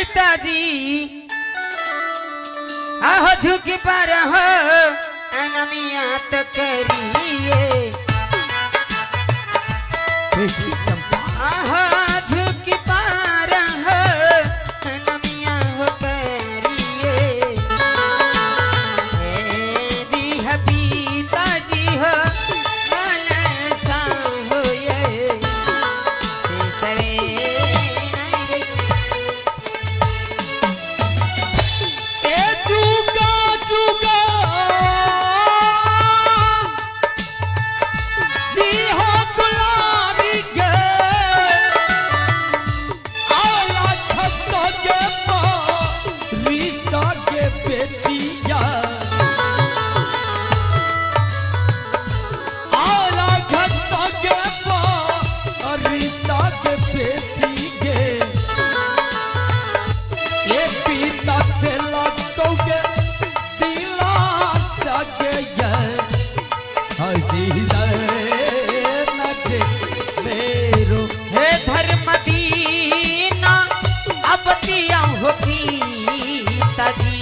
पिताजी आहो झुकी पर हो अनमियात करिए आहो झुकी पर हो अनमिया हो करिए दी पिताजी हो मनसा हो ये सवे हे धर्मदीना अब दिया हो पिताजी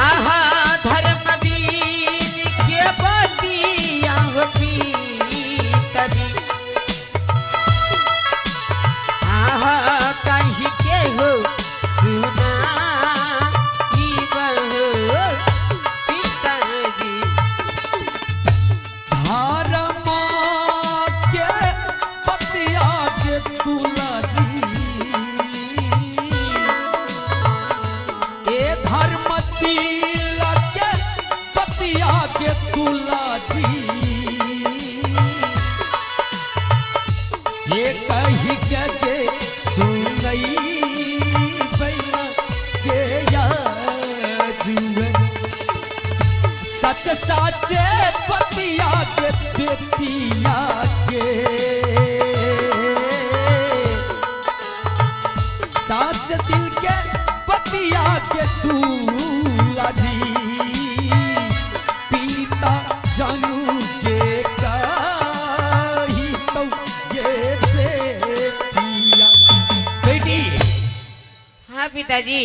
आहा धर्मदीन के बतिया हो पिताजी आहा कहीं के हो सुना ये कही के सुनई बैना के याजुए सच साचे पतिया के बेटिया के सास दिल के पतिया के दूल्हा जी पीता जानू के पिताजी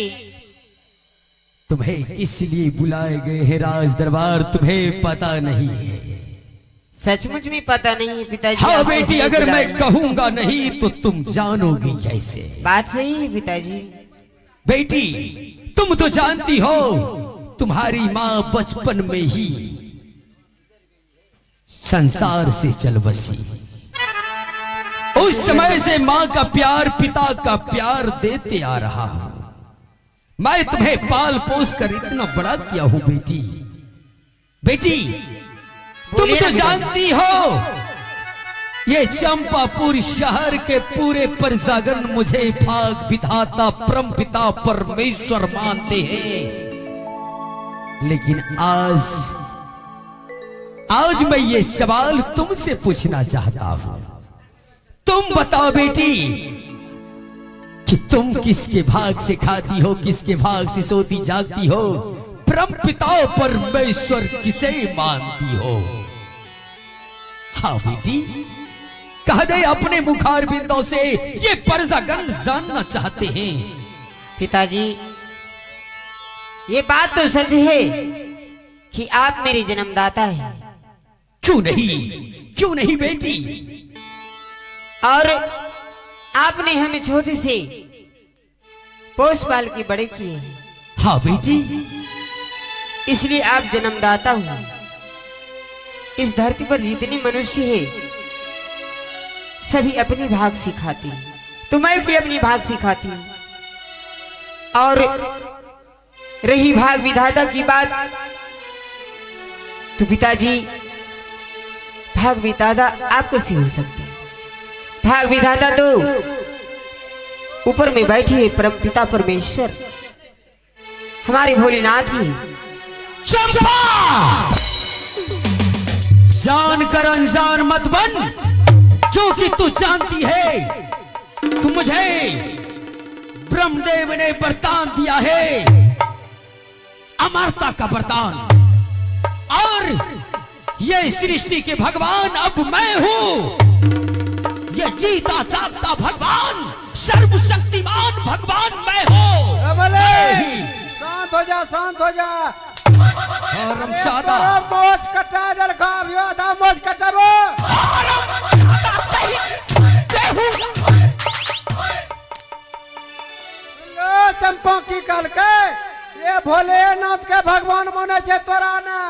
तुम्हें किस लिए बुलाए गए हैं राज दरबार तुम्हें पता नहीं है सचमुच में पता नहीं है पिताजी हाँ बेटी अगर मैं कहूंगा नहीं तो तुम जानोगी कैसे बात सही है पिताजी बेटी तुम तो जानती हो तुम्हारी माँ बचपन में ही संसार से चल बसी उस समय से माँ का प्यार पिता का प्यार देते आ रहा हूं मैं तुम्हें पाल पोस कर इतना बड़ा किया हूं बेटी बेटी तुम तो जानती हो ये चंपापुर शहर के पूरे प्रजागण मुझे भाग विधाता परम पिता परमेश्वर मानते हैं लेकिन आज मैं ये सवाल तुमसे पूछना चाहता हूं तुम बताओ बेटी कि तुम किसके भाग से खाती हो किसके भाग से सोती जागती हो परम पिता परमेश्वर किसे मानती हो हाँ बेटी कह दे अपने मुखार बिंदों से ये प्रजागण जानना चाहते हैं पिताजी ये बात तो सच है कि आप मेरे जन्मदाता हैं क्यों नहीं बेटी और आपने हमें छोटे से पोस पाल के बड़े किए हैं हाँ बेटी इसलिए आप जन्मदाता हो इस धरती पर जितने मनुष्य हैं सभी अपनी भाग सिखाती हैं तो मैं भी अपनी भाग सिखाती हूँ और रही भाग विधाता की बात तो पिताजी भाग विधाता आपको सी हो सकती है भाग विधाता तो ऊपर में बैठे हुए परम पिता परमेश्वर हमारे भोलेनाथ ही चंपा जानकर अनजान मत बन क्योंकि तू जानती है तू मुझे ब्रह्मदेव ने वरदान दिया है अमरता का वरदान और ये सृष्टि के भगवान अब मैं हूं ये जीता जागता भगवान, सर्वशक्तिमान भगवान मैं हूँ। शांत हो जा, शांत हो जा। हरामजादा, मोज कटा दल का था, मोज कटाबो। चंपा की कल के ये भोलेनाथ के भगवान माने छे तोरा ने।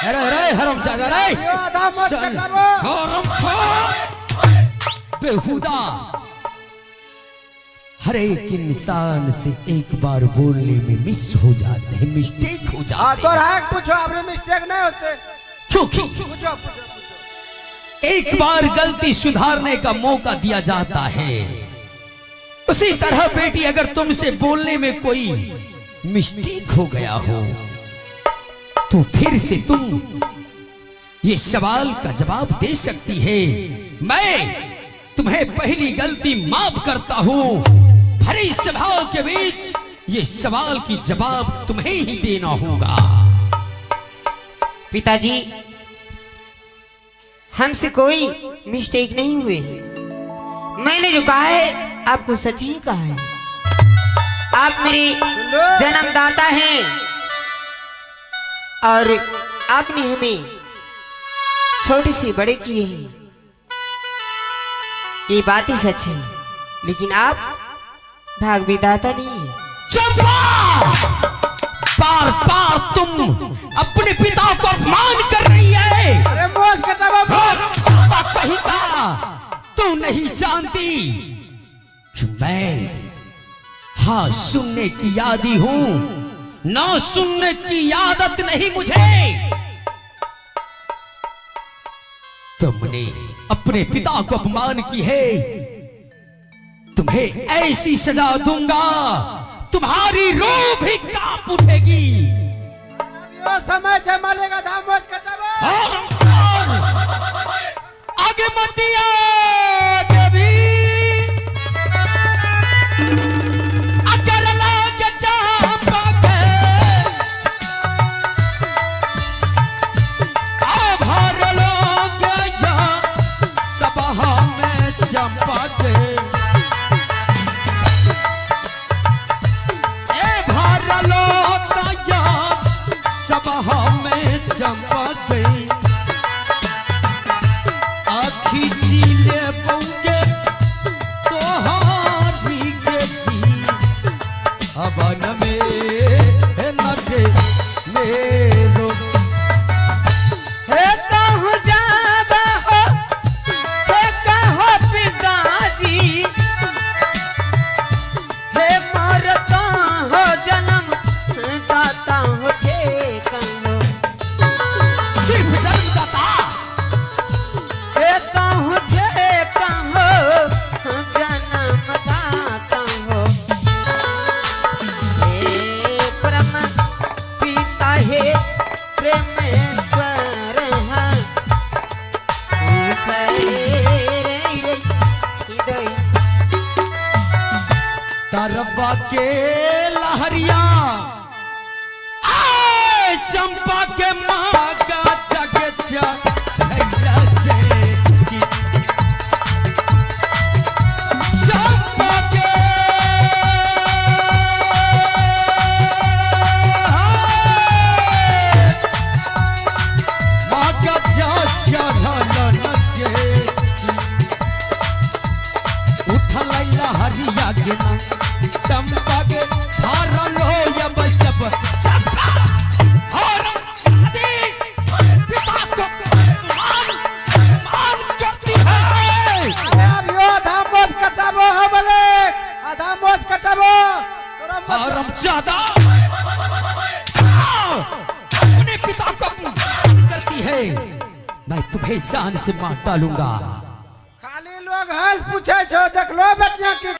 अरे अरे हरामजादा रे, आधा मोज कटाबो। बेहुदा, हर एक इंसान से एक बार बोलने में मिस हो जाते हैं, मिस्टेक हो जाते हैं। तो है पूछो, आपने मिस्टेक नहीं होते क्योंकि पूछो। एक बार गलती सुधारने का मौका दिया जाता है। उसी तरह बेटी, अगर तुमसे बोलने में कोई मिस्टेक हो गया हो तो फिर से तुम ये सवाल का जवाब दे सकती है। मैं तुम्हें पहली गलती माफ करता हूं, भरी सभा के बीच ये सवाल की जवाब तुम्हें ही देना होगा। पिताजी, हमसे कोई मिस्टेक नहीं हुए। मैंने जो कहा है आपको सच ही कहा है। आप मेरे जन्मदाता हैं और आपने हमें छोटे से बड़े किए हैं, ये बात ही सच है। लेकिन आप भाग विधाता नहीं है। चंपा, बार बार तुम अपने पिता को अपमान कर रही है। अरे मोज कटाबो। सही कहा, तू नहीं जानती कि मैं हाँ सुनने की आदी हूं, ना सुनने की आदत नहीं मुझे। तुमने अपने पिता को अपमान की है, तुम्हें ऐसी सजा दूंगा तुम्हारी रूह भी कांप उठेगी। वो समय से मलेगा था, मोज कटाबो। आगे मत दिया कभी, अगर लागे चंपा के आभार लोगे या सभा में चंपा के, ए भार लोता या सभा में चंपा के, आखी चीले बंगे तोहारी के जी, अबन में नटे मेरो। हे कहूँ जादा हो, से कहो पिताजी, हे मरता हो जन्म दाता हो, जे कहो सिर्फ जन्मदाता, हे कहूँ जे कहो जन्म दाता हो, हे परम पिता हे प्रेमेश्वर है, तरबा के लहरिया आए चंपा के माँ का जगचा चंपा के माँ का चढ़ल लगे उठल लहरिया के ना चंपा के हारल हो या बसब चंपा और आदि पिता को मान करती है। अब यो था मोज कटाबो हमले, आधा मोज कटाबो। हरामजादा, अपने पिता को अपमान करती है, मैं तुम्हें जान से मार डालूंगा। खाली लोग हंस पूछे छो, देख लो बेटिया की